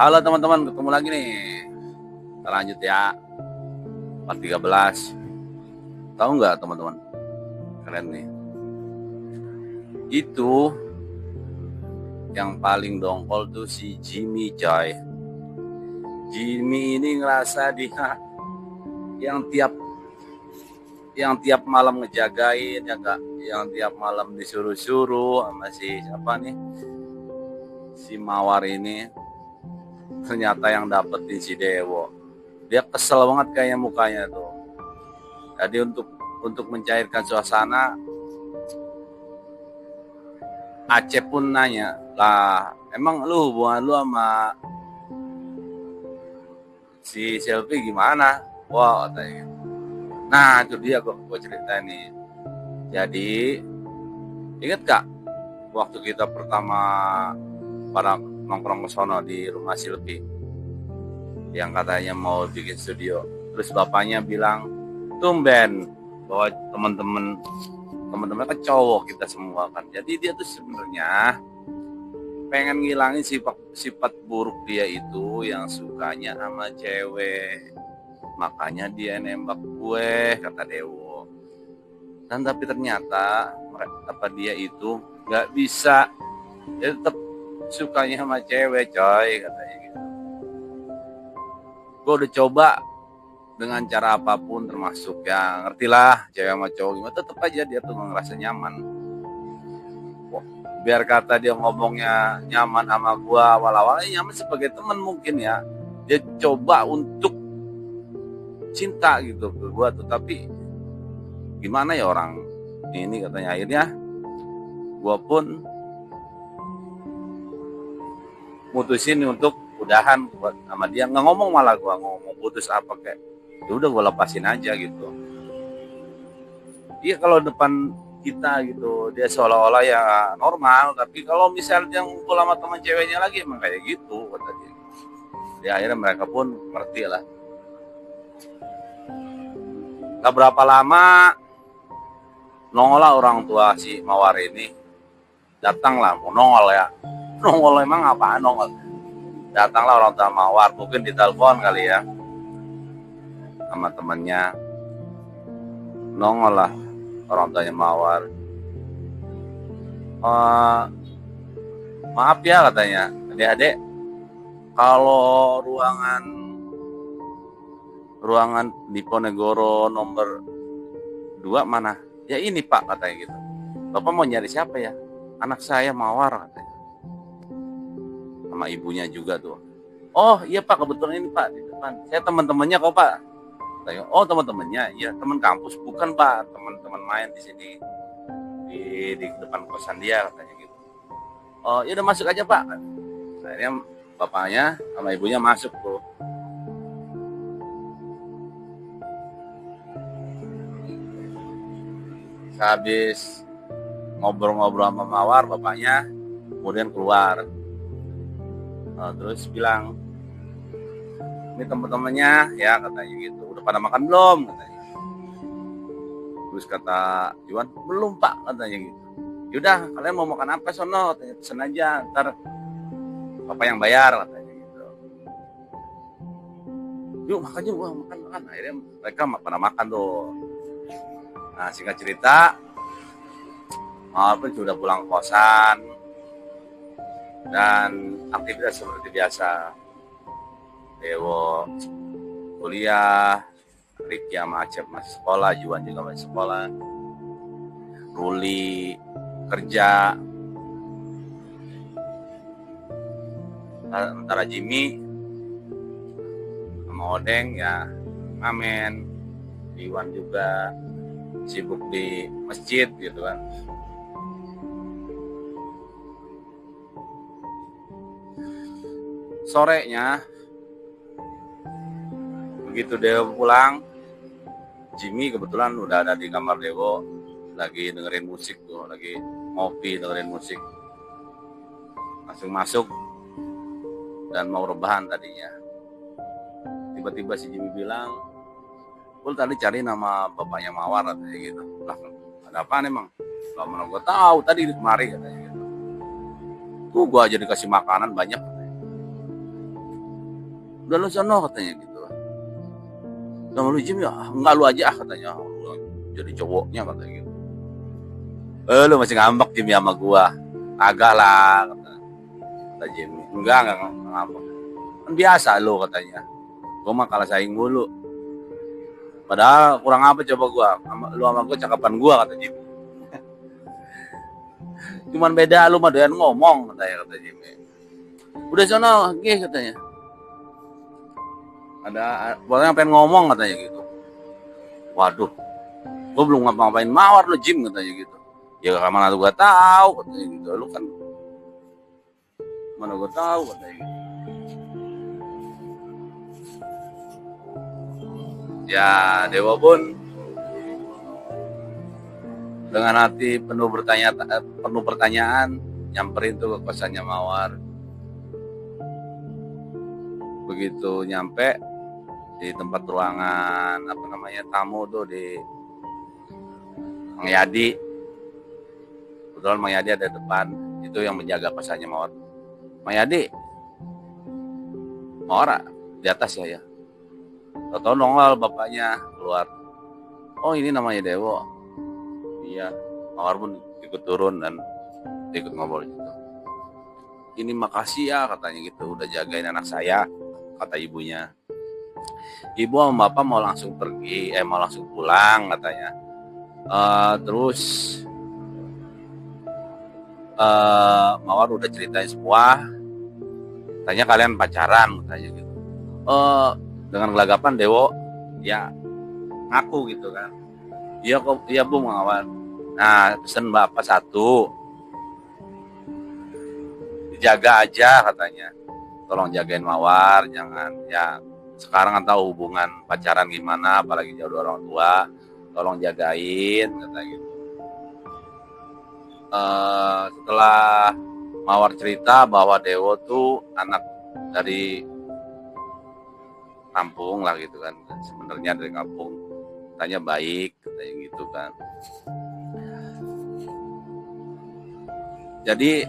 Halo teman-teman, ketemu lagi nih. Kita lanjut ya. Part 13. Tahu nggak teman-teman? Keren nih. Itu yang paling dongkol tuh si Jimmy, coy. Jimmy ini ngerasa dia yang tiap malam ngejagain ya kak, yang tiap malam disuruh-suruh sama si siapa nih, si Mawar ini, ternyata yang dapetin si Dewo. Dia kesel banget kayaknya mukanya tuh. Jadi untuk mencairkan suasana, Aceh pun nanya, lah emang lu hubungan lu sama si Selfie gimana? Wah, katanya gitu. Nah itu dia gue cerita nih. Jadi inget kak waktu kita pertama para nongkrong ke sono di rumah Silvi yang katanya mau bikin studio, terus bapaknya bilang tumben bahwa teman-teman kan cowok kita semua kan, jadi dia tuh sebenarnya pengen ngilangin sifat buruk dia itu yang sukanya sama cewek, makanya dia nembak gue, kata Dewo. Dan tapi ternyata dia itu nggak bisa, dia tetap sukanya sama cewek, coy, katanya gitu. Gue udah coba dengan cara apapun, termasuk ya ngertilah cewek sama cowok gimana, tetap aja dia tuh ngerasa nyaman. Biar kata dia ngomongnya nyaman sama gue awal-awalnya nyaman sebagai teman mungkin ya, dia coba untuk cinta gitu ke gue tuh, tapi gimana ya orang ini, katanya akhirnya gue pun mutusin untuk udahan sama dia. Nggak ngomong, malah gue ngomong putus apa, kayak ya udah gue lepasin aja gitu. Iya kalau depan kita gitu dia seolah-olah ya normal, tapi kalau misalnya ngumpul sama teman ceweknya lagi emang kayak gitu, kata dia. Ya akhirnya mereka pun ngerti lah. Gak berapa lama nongol lah orang tua si Mawar ini, datang lah, mau nongol ya, nongol emang apaan nongol, datanglah orang tua Mawar, mungkin ditelepon kali ya sama temennya, nongol lah orang tuanya Mawar. Maaf ya, katanya, adik-adik, kalau ruangan di Ponegoro nomor 2 mana? Ya ini pak, katanya gitu. Bapak mau nyari siapa ya? Anak saya Mawar, katanya. Sama ibunya juga tuh. Oh iya pak, kebetulan ini pak di depan. Saya teman-temannya kok pak. Katanya, oh teman-temannya, iya teman kampus, bukan pak, teman-teman main di sini di depan kosan dia, katanya gitu. Oh ya udah masuk aja pak. Akhirnya bapaknya sama ibunya masuk tuh. Habis ngobrol-ngobrol sama Mawar, bapaknya kemudian keluar. Terus bilang, ini teman-temannya ya, katanya gitu, udah pada makan belum, katanya. Terus kata Iwan, belum pak, katanya gitu. Yaudah kalian mau makan apa sono, katanya, pesen aja, ntar bapak yang bayar, katanya gitu. Yuk makan yuk, makan. Akhirnya mereka pada makan tuh. Nah singkat cerita, Mawar pun sudah pulang kosan dan aktivitas seperti biasa. Dewo kuliah, Riki sama Acep masih sekolah, Juan juga masih sekolah, Ruli kerja, sementara Jimmy sama Odeng ya ngamen, Iwan juga sibuk di masjid gitu kan. Sorenya begitu Dewo pulang, Jimmy kebetulan udah ada di kamar Dewo, lagi dengerin musik tuh, lagi ngopi dengerin musik. Langsung masuk dan mau rebahan tadinya. Tiba-tiba si Jimmy bilang, gue tadi cari nama bapaknya Mawar, katanya gitu. Lah ada apaan emang? Gak mana gue tahu, tadi di kemari, katanya gitu. Tuh gue aja dikasih makanan banyak. udah lu sono katanya gitu. Gak mau lu Jim ya? Enggak, lu aja katanya. Lu jadi cowoknya katanya gitu. Lu masih ngambek Jim ya sama gua. Agak lah kata Jimmy. Enggak ngambek. Kan biasa lu katanya. Gua mah kalah saing mulu. Padahal kurang apa coba gua. Lu sama gua cakapan gua kata Jimmy. Cuman beda lu mah doyan ngomong katanya kata Jimmy. Udah sono, katanya. Ada pokoknya pengen ngomong katanya gitu. Waduh, gue belum ngapa-ngapain mawar lo Jim katanya gitu. Ya mana tuh gue tahu katanya gitu. Lu kan mana gue tahu katanya gitu. Ya Dewa pun dengan hati penuh pertanyaan nyamperin tuh ke kosannya Mawar. Begitu nyampe di tempat ruangan tamu tuh di Mang Yadi. Kebetulan Mang Yadi ada depan, itu yang menjaga kosannya Mawar. Mang Yadi, Mawar di atas ya. Tahu nongol bapaknya keluar. Oh ini namanya Dewo. Iya, Mawar pun ikut turun dan ikut ngobrol gitu. Ini makasih ya katanya gitu, udah jagain anak saya, kata ibunya. Ibu sama bapak mau langsung pergi, mau langsung pulang katanya. Terus Mawar udah ceritain semua. Tanya kalian pacaran katanya gitu. Dengan gelagapan Dewo ya ngaku gitu kan. Iya Bu Mawar. Nah pesen bapak satu, dijaga aja katanya. Tolong jagain Mawar, jangan ya. Sekarang kan tahu hubungan pacaran gimana, apalagi jauh dari orang tua. Tolong jagain, kata gitu. Setelah Mawar cerita bahwa Dewo tuh anak dari kampung lah gitu kan, sebenarnya dari kampung, katanya baik, katanya gitu kan. Jadi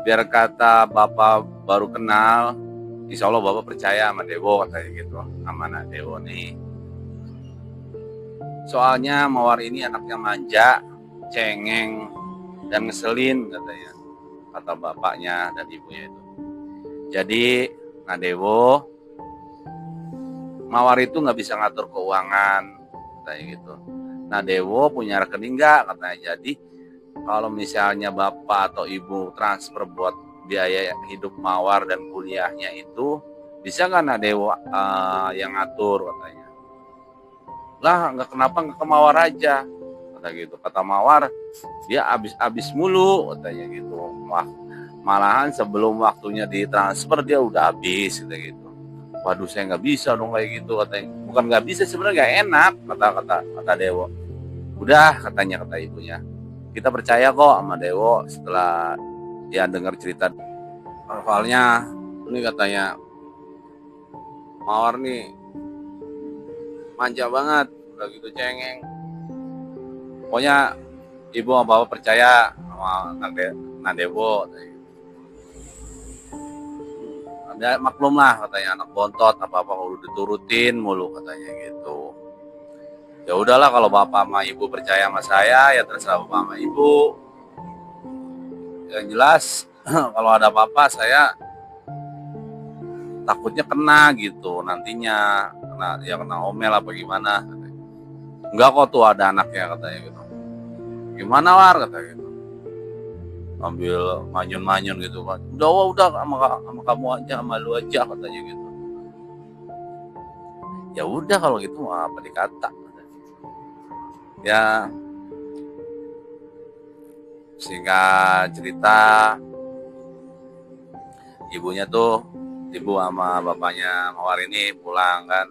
biar kata bapak baru kenal, insya Allah bapak percaya sama Dewo katanya gitu, sama anak Dewo nih. Soalnya Mawar ini anaknya manja, cengeng, dan ngeselin katanya, kata bapaknya dan ibunya itu. Jadi Dewo, Mawar itu nggak bisa ngatur keuangan katanya gitu. Dewo punya rekening nggak katanya. Jadi kalau misalnya bapak atau ibu transfer buat biaya hidup Mawar dan kuliahnya itu, bisa nggak Dewo yang ngatur katanya. Lah kenapa nggak ke Mawar aja kata gitu. Kata Mawar dia abis mulu katanya gitu. Wah, malahan sebelum waktunya ditransfer dia udah habis kata gitu. Waduh saya nggak bisa dong kayak gitu katanya. Bukan nggak bisa, sebenarnya nggak enak kata Dewo. Udah katanya, kata ibunya, kita percaya kok sama Dewo setelah dia dengar cerita. Soalnya ini katanya Mawar nih manja banget, udah gitu cengeng. Pokoknya ibu sama bapak percaya sama Dewo. Ada maklum lah katanya, anak bontot apa-apa kalau diturutin mulu katanya gitu. Ya udahlah kalau bapak sama ibu percaya sama saya, ya terserah bapak sama ibu. Yang jelas kalau ada apa-apa saya takutnya kena gitu nantinya, kena omel apa gimana. Enggak kok tuh ada anaknya katanya gitu. Gimana War katanya gitu. Ambil manyun-manyun gitu kan. Udah sama kamu aja, sama lu aja katanya gitu. Ya udah kalau gitu mah apa dikata. Ya singkat cerita, ibunya tuh, ibu sama bapaknya Mawar ini pulang kan.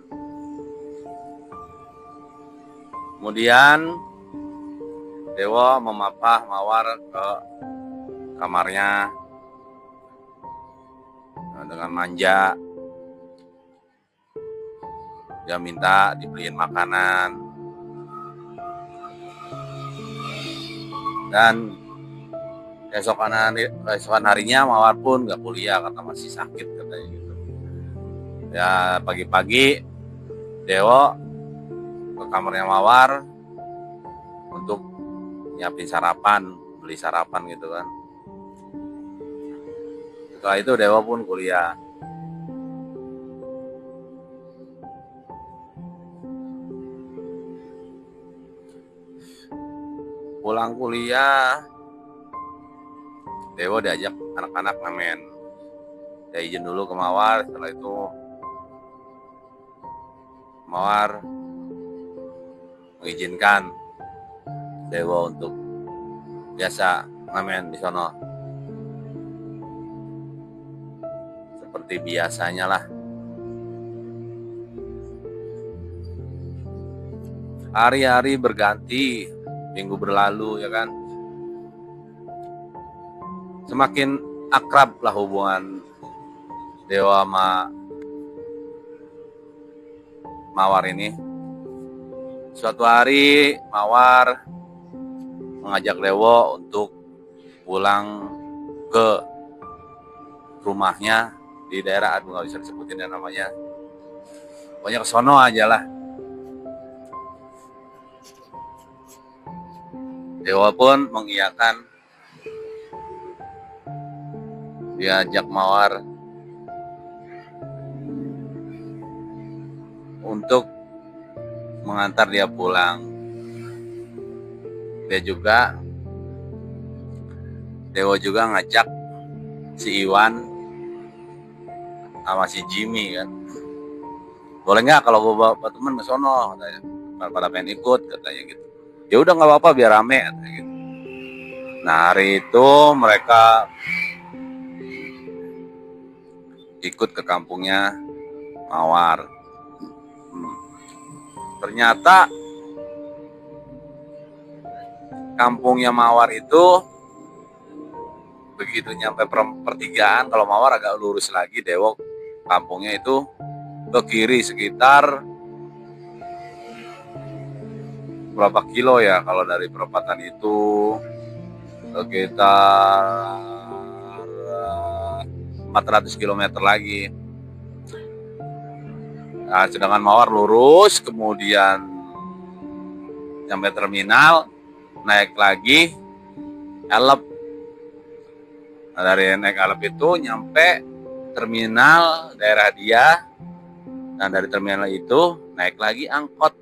Kemudian Dewo memapah Mawar ke kamarnya dengan manja. Dia minta dibeliin makanan. Dan Esokan harinya Mawar pun nggak kuliah karena masih sakit katanya gitu. Ya pagi-pagi Dewo ke kamarnya Mawar untuk nyiapin sarapan, beli sarapan gitu kan. Setelah itu Dewo pun kuliah. Pulang kuliah, Dewo diajak anak-anak ngamen. Dia izin dulu ke Mawar, setelah itu Mawar mengizinkan Dewo untuk biasa ngamen di sono. Seperti biasanya lah. Hari-hari berganti, minggu berlalu ya kan. Semakin akrab lah hubungan Dewo sama Mawar ini. Suatu hari Mawar mengajak Dewo untuk pulang ke rumahnya di daerah, aduh nggak bisa disebutin ya namanya. Pokoknya ke sono aja lah. Dewo pun mengiyakan, diajak Mawar untuk mengantar dia pulang. Dewo juga ngajak si Iwan sama si Jimmy kan. Boleh nggak kalau gue bawa temen ke sono katanya. Pada pengen ikut katanya gitu. Ya udah nggak apa-apa biar rame katanya gitu. Nah hari itu mereka ikut ke kampungnya Mawar. Ternyata kampungnya Mawar itu begitu nyampe pertigaan, kalau Mawar agak lurus lagi, Dewo kampungnya itu ke kiri sekitar berapa kilo ya kalau dari perempatan itu, sekitar 400 km lagi. Nah, sedangkan Mawar lurus, kemudian sampai terminal, naik lagi Elep. Nah, dari naik Elep itu nyampe terminal daerah dia, dan dari terminal itu naik lagi angkot,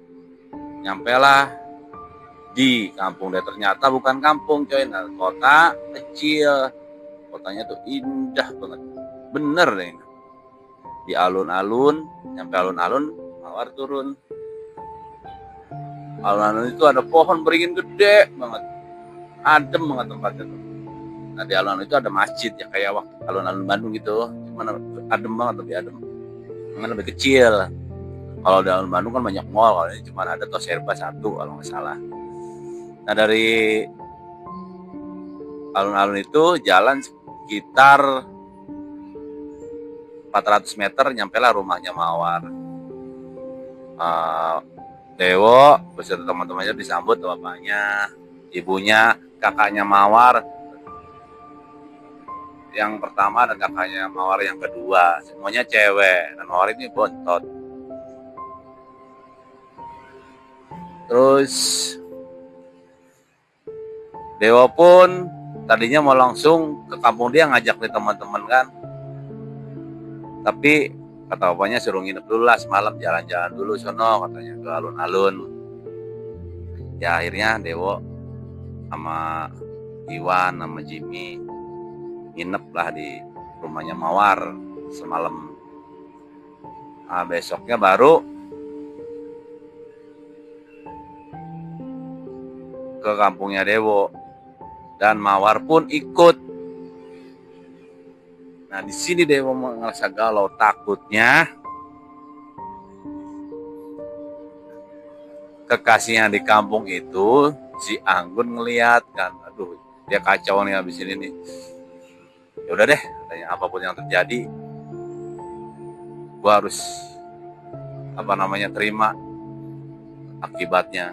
nyampe lah di kampung dia. Ternyata bukan kampung coy, nah, kota kecil. Kotanya tuh indah banget, bener deh. Di alun-alun, nyampe alun-alun, Mawar turun. Alun-alun itu ada pohon beringin gede banget, adem banget tempatnya tuh. Nah di alun-alun itu ada masjid ya, kayak waktu alun-alun Bandung gitu, cuman adem banget, lebih adem, cuman lebih kecil. Kalau di alun Bandung kan banyak mall, kalau ini cuma ada Toserba satu kalau nggak salah. Nah dari alun-alun itu jalan sekitar 400 meter, nyampe lah rumahnya Mawar. Dewo beserta teman-temannya disambut bapaknya, ibunya, kakaknya Mawar yang pertama dan kakaknya Mawar yang kedua. Semuanya cewek, dan Mawar ini bontot. Terus Dewo pun tadinya mau langsung ke kampung dia, ngajak nih teman-teman kan. Tapi kata bapaknya suruh nginep dulu lah semalam, jalan-jalan dulu sono katanya ke alun-alun. Ya akhirnya Dewo sama Iwan sama Jimmy nginep lah di rumahnya Mawar semalam. Nah, besoknya baru ke kampungnya Dewo, dan Mawar pun ikut. Nah di sini Dewo merasa galau, takutnya kekasihnya di kampung itu si Anggun ngeliat kan, aduh dia kacau nih habis ini nih. Ya udah deh, katanya apapun yang terjadi, gua harus terima akibatnya.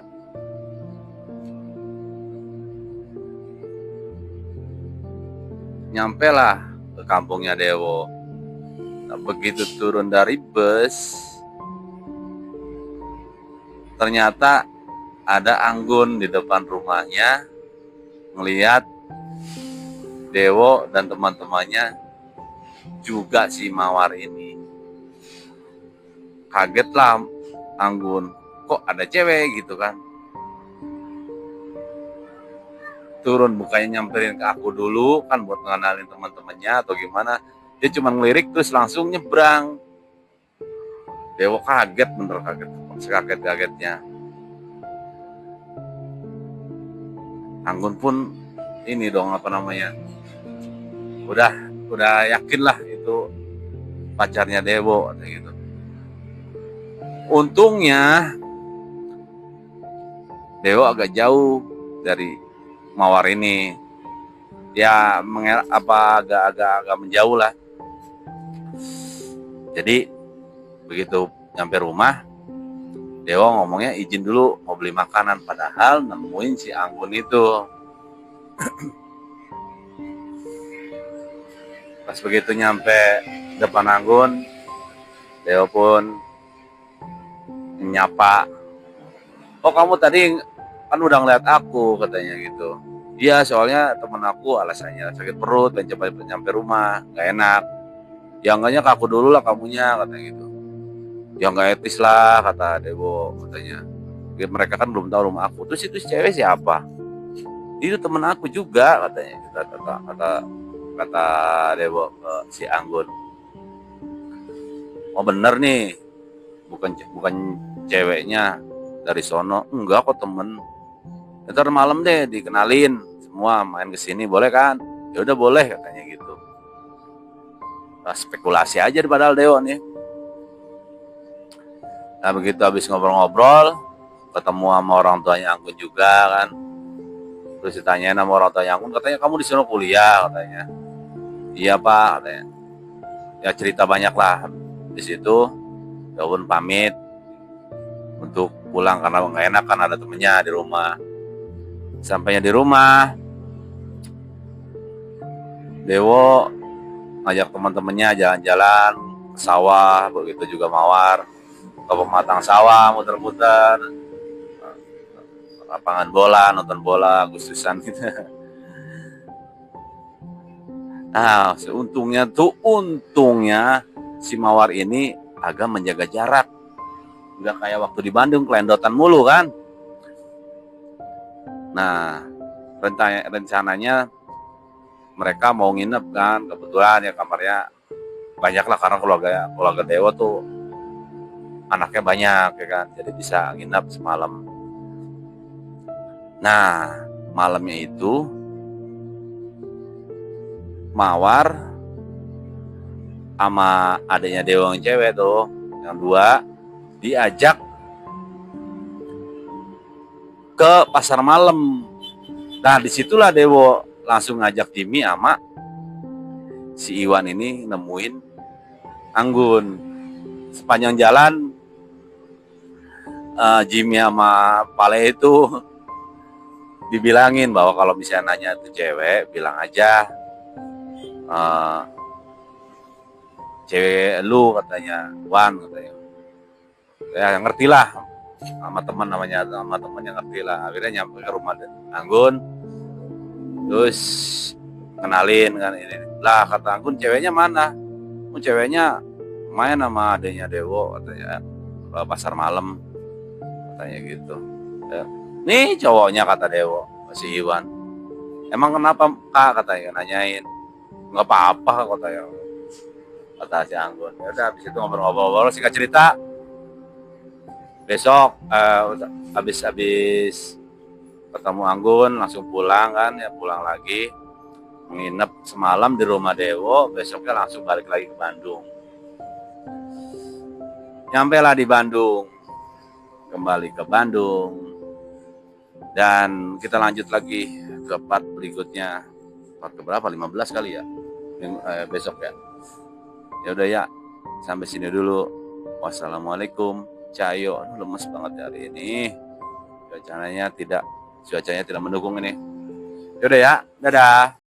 nyampe lah ke kampungnya Dewo. Nah, begitu turun dari bus, ternyata ada Anggun di depan rumahnya ngelihat Dewo dan teman-temannya juga si Mawar ini. Kaget lah Anggun, kok ada cewek gitu kan. Turun bukannya nyamperin ke aku dulu kan buat ngenalin teman-temannya atau gimana. Dia cuma ngelirik terus langsung nyebrang. Dewo kaget, bener kaget, sekaget-kagetnya. Anggun pun ini dong apa namanya, udah yakin lah itu pacarnya Dewo gitu. Untungnya Dewo agak jauh dari Mawar ini, ya agak menjauh lah. Jadi begitu nyampe rumah, Dewo ngomongnya izin dulu mau beli makanan, padahal nemuin si Anggun itu. Pas begitu nyampe depan Anggun, Dewo pun menyapa, oh kamu tadi kan udah ngeliat aku, katanya gitu. Iya, soalnya temen aku alasannya sakit perut dan cepat nyampe rumah, gak enak. Ya enggaknya ke aku dulu lah kamunya, katanya gitu. Ya nggak etis lah, kata Dewo, katanya. Ya, mereka kan belum tahu rumah aku. Terus itu cewek siapa? Itu temen aku juga, katanya. Kata Dewo ke si Anggun. Oh bener nih, bukan ceweknya dari sono. Enggak kok, temen. Ntar malam deh dikenalin semua main kesini, boleh kan? Ya udah boleh, katanya gitu. Nah, spekulasi aja padahal Dewo nih. Nah begitu habis ngobrol-ngobrol, ketemu sama orang tuanya Anggun juga kan. Terus ditanyain sama orang tuanya Anggun, katanya kamu di sana kuliah, katanya. Iya Pak, katanya. Ya cerita banyak lah. Di situ Dewo pamit untuk pulang karena nggak enak kan ada temennya di rumah. Sampainya di rumah, Dewo ngajak teman-temannya jalan-jalan ke sawah, begitu juga Mawar ke pematang sawah, muter-muter, lapangan bola, nonton bola Agustusan gitu. Nah, untungnya si Mawar ini agak menjaga jarak. Nggak kayak waktu di Bandung, kelendotan mulu kan. Nah, rencananya mereka mau nginep kan, kebetulan ya kamarnya banyak lah karena keluarga Dewo tuh anaknya banyak ya kan, jadi bisa nginep semalam. Nah, malamnya itu Mawar sama adanya Dewo yang cewek tuh, yang dua, diajak ke pasar malam. Nah, disitulah Dewo langsung ngajak Jimmy sama si Iwan ini nemuin Anggun. Sepanjang jalan Jimmy sama Pale itu dibilangin bahwa kalau misalnya nanya itu cewek, bilang aja cewek lu, katanya, Wan, katanya. Ya ngerti lah, sama temannya ngerti lah. Akhirnya nyampe ke rumah Anggun, terus kenalin kan ini. Lah kata Anggun, ceweknya mana? Ceweknya main sama adanya Dewo, katanya, pasar malam, katanya gitu. Ya. Nih cowoknya, kata Dewo, si Iwan. Emang kenapa Kak, katanya, nanyain. Nggak apa-apa, katanya, kata si Anggun. Ya udah, habis itu ngobrol-ngobrol, singkat cerita, besok habis ketemu Anggun langsung pulang kan, ya pulang lagi, menginap semalam di rumah Dewo, besoknya langsung balik lagi ke Bandung. Nyampe lah di Bandung, kembali ke Bandung, dan kita lanjut lagi ke part berikutnya. Part keberapa? 15 kali ya besok ya. Ya udah ya, sampai sini dulu. Wassalamualaikum. Cayo, lemes banget hari ini. Cuacanya tidak mendukung ini. Yaudah ya, dadah.